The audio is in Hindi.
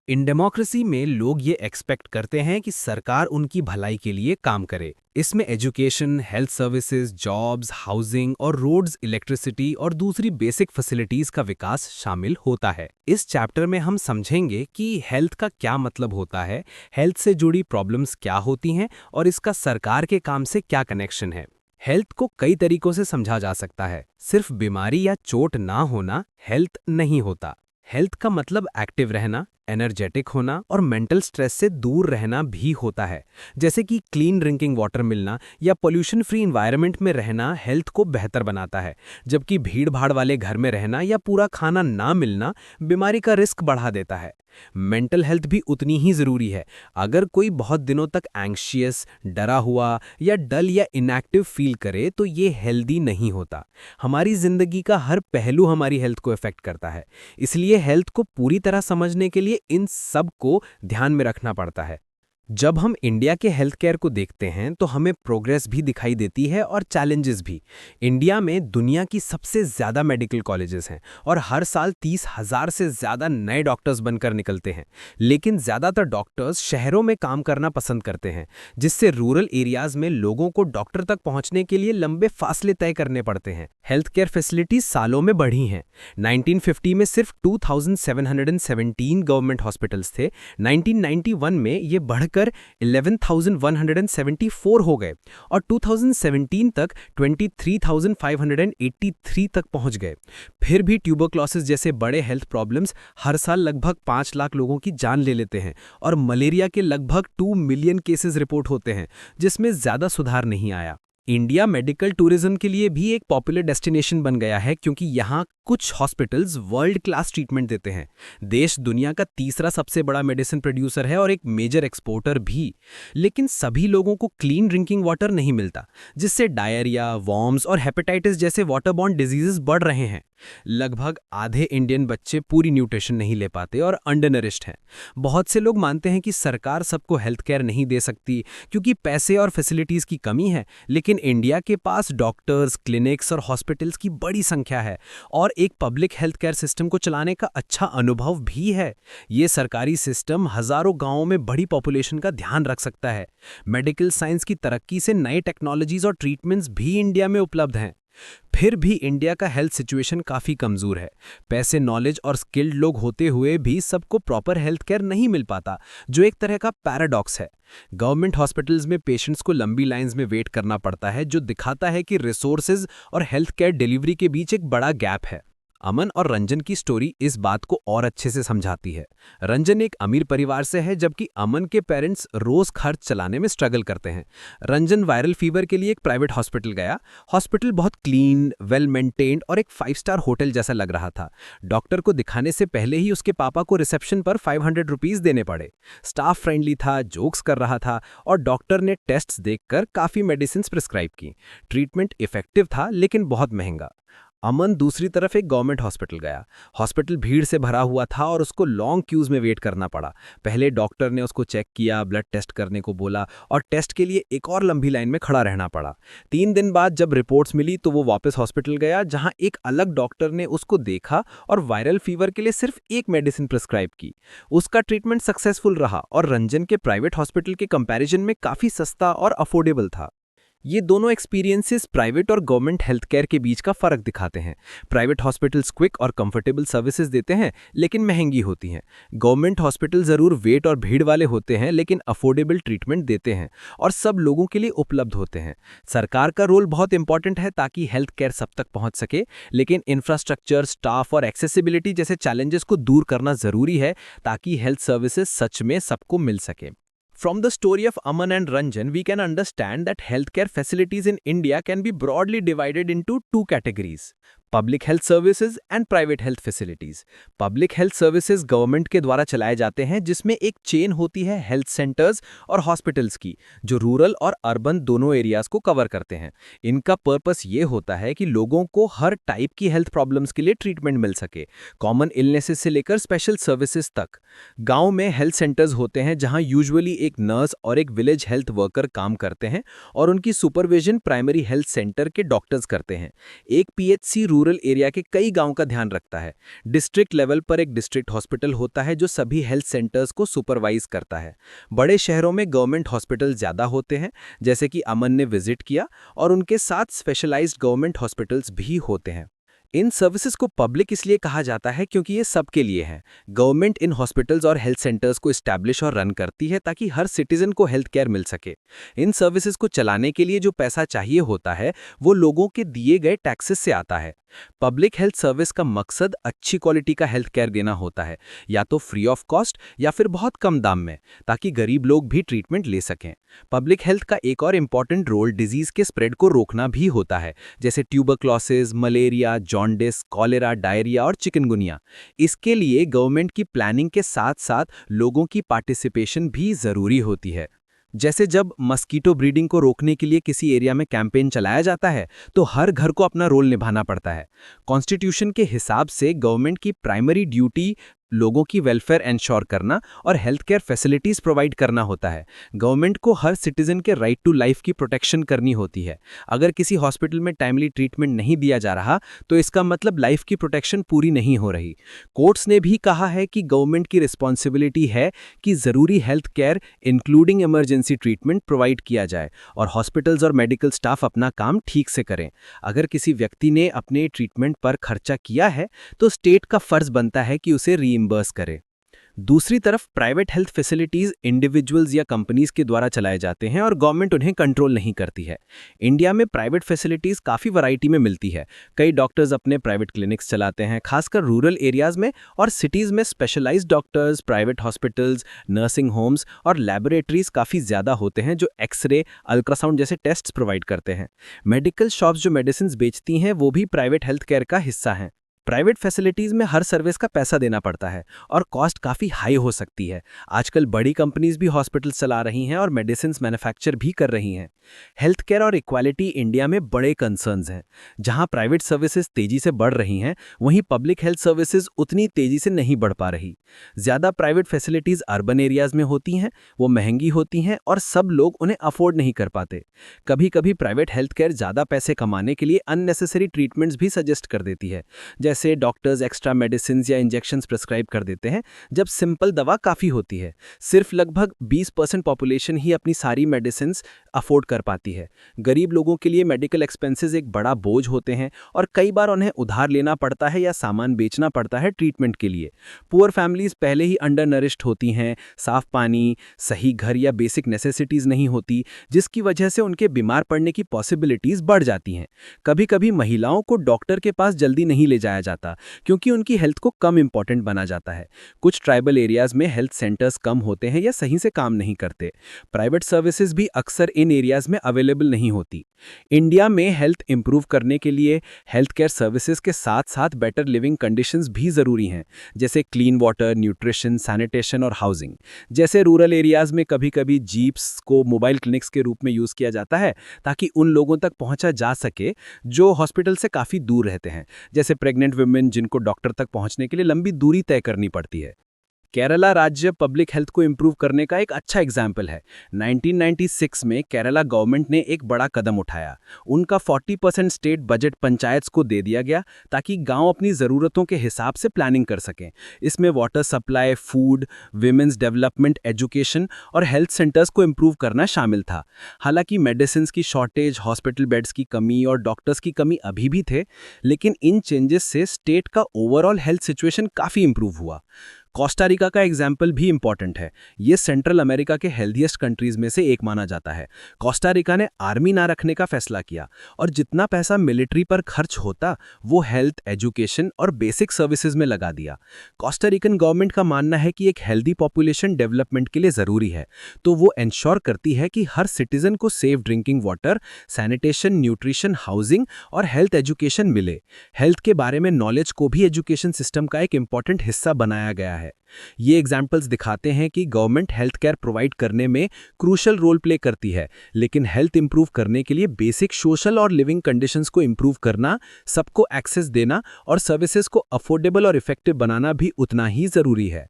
इन डेमोक्रेसी में लोग ये एक्सपेक्ट करते हैं कि सरकार उनकी भलाई के लिए काम करे। इसमें education, health services, jobs, housing और रोड्स, इलेक्ट्रिसिटी और दूसरी बेसिक फैसिलिटीज का विकास शामिल होता है। इस चैप्टर में हम समझेंगे कि हेल्थ का क्या मतलब होता है, हेल्थ से जुड़ी प्रॉब्लम्स क्या होती हैं और इसका सरकार के काम से क्या कनेक्शन है। हेल्थ को कई तरीकों से समझा जा सकता है। सिर्फ बीमारी या चोट ना होना हेल्थ नहीं होता। हेल्थ का मतलब एक्टिव रहना, एनर्जेटिक होना और मेंटल स्ट्रेस से दूर रहना भी होता है। जैसे कि क्लीन ड्रिंकिंग वाटर मिलना या पोल्यूशन फ्री एनवायरनमेंट में रहना हेल्थ को बेहतर बनाता है, जबकि भीड़ भाड़ वाले घर में रहना या पूरा खाना ना मिलना बीमारी का रिस्क बढ़ा देता है। मेंटल हेल्थ भी उतनी ही ज़रूरी है। अगर कोई बहुत दिनों तक एंग्शियस, डरा हुआ या डल या इनएक्टिव फील करे तो ये हेल्दी नहीं होता। हमारी ज़िंदगी का हर पहलू हमारी हेल्थ को इफ़ेक्ट करता है, इसलिए हेल्थ को पूरी तरह समझने के लिए इन सब को ध्यान में रखना पड़ता है। जब हम इंडिया के हेल्थ केयर को देखते हैं तो हमें प्रोग्रेस भी दिखाई देती है और चैलेंजेस भी। इंडिया में दुनिया की सबसे ज़्यादा मेडिकल कॉलेजेस हैं और हर साल 30,000 से ज़्यादा नए डॉक्टर्स बनकर निकलते हैं। लेकिन ज़्यादातर डॉक्टर्स शहरों में काम करना पसंद करते हैं, जिससे रूरल एरियाज़ में लोगों को डॉक्टर तक पहुंचने के लिए लंबे फासले तय करने पड़ते हैं। हेल्थ केयर फैसिलिटीज सालों में बढ़ी हैं। 1950 में सिर्फ 2717 गवर्नमेंट हॉस्पिटल्स थे। 1991 में ये बढ़कर 11,174 हो गए और 2017 तक 23,583 तक पहुंच गए। फिर भी ट्यूबरक्लोसिस जैसे बड़े हेल्थ प्रॉब्लम्स हर साल लगभग 5 लाख लोगों की जान ले लेते हैं और मलेरिया के लगभग 2 मिलियन केसेस रिपोर्ट होते हैं, जिसमें ज़्यादा सुधार नहीं आया। इंडिया मेडिकल टूरिज्म के लिए भी एक पॉपुलर डेस्टिनेशन बन गया है, क्योंकि यहाँ कुछ हॉस्पिटल्स वर्ल्ड क्लास ट्रीटमेंट देते हैं। देश दुनिया का तीसरा सबसे बड़ा मेडिसिन प्रोड्यूसर है और एक मेजर एक्सपोर्टर भी। लेकिन सभी लोगों को क्लीन ड्रिंकिंग वाटर नहीं मिलता, जिससे डायरिया, वॉर्म्स और हेपेटाइटिस जैसे वाटरबॉर्न डिजीजेस बढ़ रहे हैं। लगभग आधे इंडियन बच्चे पूरी न्यूट्रिशन नहीं ले पाते और अंडरनरिश्ड हैं। बहुत से लोग मानते हैं कि सरकार सबको हेल्थ केयर नहीं दे सकती क्योंकि पैसे और फैसिलिटीज़ की कमी है, लेकिन इंडिया के पास डॉक्टर्स, क्लिनिक्स और हॉस्पिटल्स की बड़ी संख्या है और एक पब्लिक हेल्थ केयर सिस्टम को चलाने का अच्छा अनुभव भी है। ये सरकारी सिस्टम हजारों गांवों में बड़ी पॉपुलेशन का ध्यान रख सकता है। मेडिकल साइंस की तरक्की से नए टेक्नोलॉजीज और ट्रीटमेंट्स भी इंडिया में उपलब्ध हैं। फिर भी इंडिया का हेल्थ सिचुएशन काफ़ी कमज़ोर है। पैसे, नॉलेज और स्किल्ड लोग होते हुए भी सबको प्रॉपर हेल्थ केयर नहीं मिल पाता, जो एक तरह का पैराडॉक्स है। गवर्नमेंट हॉस्पिटल्स में पेशेंट्स को लंबी लाइंस में वेट करना पड़ता है, जो दिखाता है कि रिसोर्सेज और हेल्थ केयर डिलीवरी के बीच एक बड़ा गैप है। अमन और रंजन की स्टोरी इस बात को और अच्छे से समझाती है। रंजन एक अमीर परिवार से है, जबकि अमन के पेरेंट्स रोज खर्च चलाने में स्ट्रगल करते हैं। रंजन वायरल फीवर के लिए एक प्राइवेट हॉस्पिटल गया। हॉस्पिटल बहुत क्लीन, वेल मेंटेन्ड और एक 5 स्टार होटल जैसा लग रहा था। डॉक्टर को दिखाने से पहले ही उसके पापा को रिसेप्शन पर 500 रुपीज देने पड़े। स्टाफ फ्रेंडली था, जोक्स कर रहा था और डॉक्टर ने टेस्ट्स देखकर काफ़ी मेडिसिन प्रिस्क्राइब की। ट्रीटमेंट इफेक्टिव था, लेकिन बहुत महंगा। अमन दूसरी तरफ एक गवर्नमेंट हॉस्पिटल गया। हॉस्पिटल भीड़ से भरा हुआ था और उसको लॉन्ग क्यूज में वेट करना पड़ा। पहले डॉक्टर ने उसको चेक किया, ब्लड टेस्ट करने को बोला और टेस्ट के लिए एक और लंबी लाइन में खड़ा रहना पड़ा। 3 दिन बाद जब रिपोर्ट्स मिली तो वो वापस हॉस्पिटल गया, जहां एक अलग डॉक्टर ने उसको देखा और वायरल फीवर के लिए सिर्फ एक मेडिसिन प्रिस्क्राइब की। उसका ट्रीटमेंट सक्सेसफुल रहा और रंजन के प्राइवेट हॉस्पिटल के कंपैरिजन में काफ़ी सस्ता और अफोर्डेबल था। ये दोनों एक्सपीरियंसेस प्राइवेट और गवर्नमेंट हेल्थ केयर के बीच का फर्क दिखाते हैं। प्राइवेट हॉस्पिटल्स क्विक और कंफर्टेबल सर्विसेज देते हैं, लेकिन महंगी होती हैं। गवर्नमेंट हॉस्पिटल ज़रूर वेट और भीड़ वाले होते हैं, लेकिन अफोर्डेबल ट्रीटमेंट देते हैं और सब लोगों के लिए उपलब्ध होते हैं। सरकार का रोल बहुत इंपॉर्टेंट है ताकि हेल्थ केयर सब तक पहुंच सके, लेकिन इंफ्रास्ट्रक्चर, स्टाफ और एक्सेसिबिलिटी जैसे चैलेंजेस को दूर करना ज़रूरी है ताकि हेल्थ सर्विसेज सच में सबको मिल सके। From the story of Aman and Ranjan, we can understand that healthcare facilities in India can be broadly divided into 2 categories: public health services and private health facilities. Public health services government के द्वारा चलाए जाते हैं, जिसमें एक चेन होती है हेल्थ सेंटर्स और हॉस्पिटल्स की, जो रूरल और अर्बन दोनों एरियाज को कवर करते हैं। इनका पर्पस ये होता है कि लोगों को हर टाइप की हेल्थ प्रॉब्लम्स के लिए ट्रीटमेंट मिल सके, कॉमन इलनेसेस से लेकर स्पेशल सर्विसेज तक। गांव में हेल्थ सेंटर्स होते हैं जहां यूजुअली एक नर्स और एक विलेज हेल्थ वर्कर काम करते हैं और उनकी सुपरविजन प्राइमरी हेल्थ सेंटर के डॉक्टर्स करते हैं। एक पीएचसी रूरल एरिया के कई गांव का ध्यान रखता है। डिस्ट्रिक्ट लेवल पर एक डिस्ट्रिक्ट हॉस्पिटल होता है जो सभी हेल्थ सेंटर्स को सुपरवाइज करता है। बड़े शहरों में गवर्नमेंट हॉस्पिटल ज़्यादा होते हैं, जैसे कि अमन ने विजिट किया, और उनके साथ स्पेशलाइज्ड गवर्नमेंट हॉस्पिटल्स भी होते हैं। इन सर्विसेज को पब्लिक इसलिए कहा जाता है क्योंकि ये सबके लिए हैं। गवर्नमेंट इन हॉस्पिटल्स और हेल्थ सेंटर्स को इस्टेब्लिश और रन करती है ताकि हर सिटीजन को हेल्थ केयर मिल सके। इन सर्विसेज को चलाने के लिए जो पैसा चाहिए होता है वो लोगों के दिए गए टैक्सेस से आता है। पब्लिक हेल्थ सर्विस का मकसद अच्छी क्वालिटी का हेल्थ केयर देना होता है, या तो फ्री ऑफ कॉस्ट या फिर बहुत कम दाम में, ताकि गरीब लोग भी ट्रीटमेंट ले सकें। पब्लिक हेल्थ का एक और इम्पॉर्टेंट रोल डिजीज के स्प्रेड को रोकना भी होता है, जैसे tuberculosis, malaria, jaundice, cholera, diarrhoea और चिकनगुनिया। इसके लिए गवर्नमेंट की प्लानिंग के साथ साथ लोगों की पार्टिसिपेशन भी ज़रूरी होती है। जैसे जब मस्कीटो ब्रीडिंग को रोकने के लिए किसी एरिया में कैंपेन चलाया जाता है, तो हर घर को अपना रोल निभाना पड़ता है। कॉन्स्टिट्यूशन के हिसाब से गवर्नमेंट की प्राइमरी ड्यूटी लोगों की वेलफेयर एंश्योर करना और हेल्थ केयर फैसिलिटीज़ प्रोवाइड करना होता है। गवर्नमेंट को हर सिटीजन के राइट टू लाइफ की प्रोटेक्शन करनी होती है। अगर किसी हॉस्पिटल में टाइमली ट्रीटमेंट नहीं दिया जा रहा, तो इसका मतलब लाइफ की प्रोटेक्शन पूरी नहीं हो रही। कोर्ट्स ने भी कहा है कि गवर्नमेंट की रिस्पॉन्सिबिलिटी है कि ज़रूरी health care including emergency treatment provide किया जाए और हॉस्पिटल्स और मेडिकल स्टाफ अपना काम ठीक से करें। अगर किसी व्यक्ति ने अपने ट्रीटमेंट पर खर्चा किया है, तो स्टेट का फर्ज बनता है कि उसे रीइंबर्स करे। दूसरी तरफ प्राइवेट हेल्थ फैसिलिटीज इंडिविजुअल्स या कंपनीज के द्वारा चलाए जाते हैं और गवर्नमेंट उन्हें कंट्रोल नहीं करती है। इंडिया में प्राइवेट फैसिलिटीज काफ़ी वैरायटी में मिलती है। कई डॉक्टर्स अपने प्राइवेट क्लिनिक्स चलाते हैं, खासकर रूरल एरियाज में, और सिटीज़ में specialised doctors, private hospitals, nursing homes और लैबोरेटरीज काफ़ी ज़्यादा होते हैं जो एक्सरे, अल्ट्रासाउंड जैसे टेस्ट्स प्रोवाइड करते हैं। मेडिकल शॉप्स जो मेडिसिन बेचती हैं वो भी प्राइवेट हेल्थ केयर का हिस्सा हैं। प्राइवेट फैसिलिटीज़ में हर सर्विस का पैसा देना पड़ता है और कॉस्ट काफ़ी हाई हो सकती है। आजकल बड़ी कंपनीज भी हॉस्पिटल चला रही हैं और मेडिसिन मैन्युफैक्चर भी कर रही हैं। हेल्थ केयर और इक्वालिटी इंडिया में बड़े कंसर्न्स हैं। जहां प्राइवेट सर्विसेज तेज़ी से बढ़ रही हैं, वहीं पब्लिक हेल्थ सर्विसेज उतनी तेज़ी से नहीं बढ़ पा रही। ज़्यादा प्राइवेट फैसिलिटीज़ अर्बन एरियाज़ में होती हैं, वो महंगी होती हैं और सब लोग उन्हें अफोर्ड नहीं कर पाते। कभी कभी प्राइवेट हेल्थ केयर ज़्यादा पैसे कमाने के लिए अननेसेसरी ट्रीटमेंट्स भी सजेस्ट कर देती है, जैसे डॉक्टर्स एक्स्ट्रा मेडिसिन या इंजेक्शंस प्रिस्क्राइब कर देते हैं जब सिंपल दवा काफ़ी होती है। सिर्फ लगभग 20% पॉपुलेशन ही अपनी सारी मेडिसिन अफोर्ड कर पाती है। गरीब लोगों के लिए मेडिकल एक्सपेंसेस एक बड़ा बोझ होते हैं और कई बार उन्हें उधार लेना पड़ता है या सामान बेचना पड़ता है ट्रीटमेंट के लिए। पुअर फैमिलीज पहले ही अंडर नरिश्ड होती हैं, साफ पानी, सही घर या बेसिक नेसेसिटीज़ नहीं होती, जिसकी वजह से उनके बीमार पड़ने की पॉसिबिलिटीज़ बढ़ जाती हैं। कभी कभी महिलाओं को डॉक्टर के पास जल्दी नहीं ले जाया जाता क्योंकि उनकी हेल्थ को कम इंपॉर्टेंट बना जाता है। कुछ ट्राइबल एरियाज में हेल्थ सेंटर्स कम होते हैं या सही से काम नहीं करते। प्राइवेट सर्विसेज भी अक्सर इन एरियाज में अवेलेबल नहीं होती। इंडिया में हेल्थ इंप्रूव करने के लिए हेल्थ केयर सर्विसेज के साथ साथ बेटर लिविंग कंडीशंस भी ज़रूरी हैं, जैसे क्लीन वाटर, न्यूट्रिशन, सैनिटेशन और हाउसिंग। जैसे रूरल एरियाज में कभी कभी जीप्स को मोबाइल क्लिनिक्स के रूप में यूज़ किया जाता है ताकि उन लोगों तक पहुंचा जा सके जो हॉस्पिटल से काफ़ी दूर रहते हैं, जैसे प्रेग्नेंट वुमेन जिनको डॉक्टर तक पहुंचने के लिए लंबी दूरी तय करनी पड़ती है। केरला राज्य पब्लिक हेल्थ को इंप्रूव करने का एक अच्छा एग्जाम्पल है। 1996 में केरला गवर्नमेंट ने एक बड़ा कदम उठाया। उनका 40% स्टेट बजट पंचायत्स को दे दिया गया ताकि गांव अपनी ज़रूरतों के हिसाब से प्लानिंग कर सकें। इसमें water supply, food, women's development, education और हेल्थ सेंटर्स को इंप्रूव करना शामिल था। हालांकि मेडिसिन की शॉर्टेज, हॉस्पिटल बेड्स की कमी और डॉक्टर्स की कमी अभी भी थे, लेकिन इन चेंजेस से स्टेट का ओवरऑल हेल्थ सिचुएशन काफ़ी इंप्रूव हुआ। कोस्टा रिका का एग्जाम्पल भी इंपॉर्टेंट है। ये सेंट्रल अमेरिका के हेल्दीएस्ट कंट्रीज में से एक माना जाता है। कोस्टा रिका ने आर्मी ना रखने का फैसला किया और जितना पैसा मिलिट्री पर खर्च होता वो हेल्थ, एजुकेशन और बेसिक सर्विसेज में लगा दिया। कोस्टा रिकन गवर्नमेंट का मानना है कि एक हेल्दी पॉपुलेशन डेवलपमेंट के लिए ज़रूरी है, तो वो इंश्योर करती है कि हर सिटीजन को safe drinking water, sanitation, nutrition, housing और हेल्थ एजुकेशन मिले। हेल्थ के बारे में नॉलेज को भी एजुकेशन सिस्टम का एक इंपॉर्टेंट हिस्सा बनाया गया है। ये एग्जाम्पल्स दिखाते हैं कि गवर्नमेंट हेल्थ केयर प्रोवाइड करने में क्रूशल रोल प्ले करती है, लेकिन हेल्थ इंप्रूव करने के लिए बेसिक सोशल और लिविंग कंडीशंस को इंप्रूव करना, सबको एक्सेस देना और सर्विसेज को अफोर्डेबल और इफेक्टिव बनाना भी उतना ही ज़रूरी है।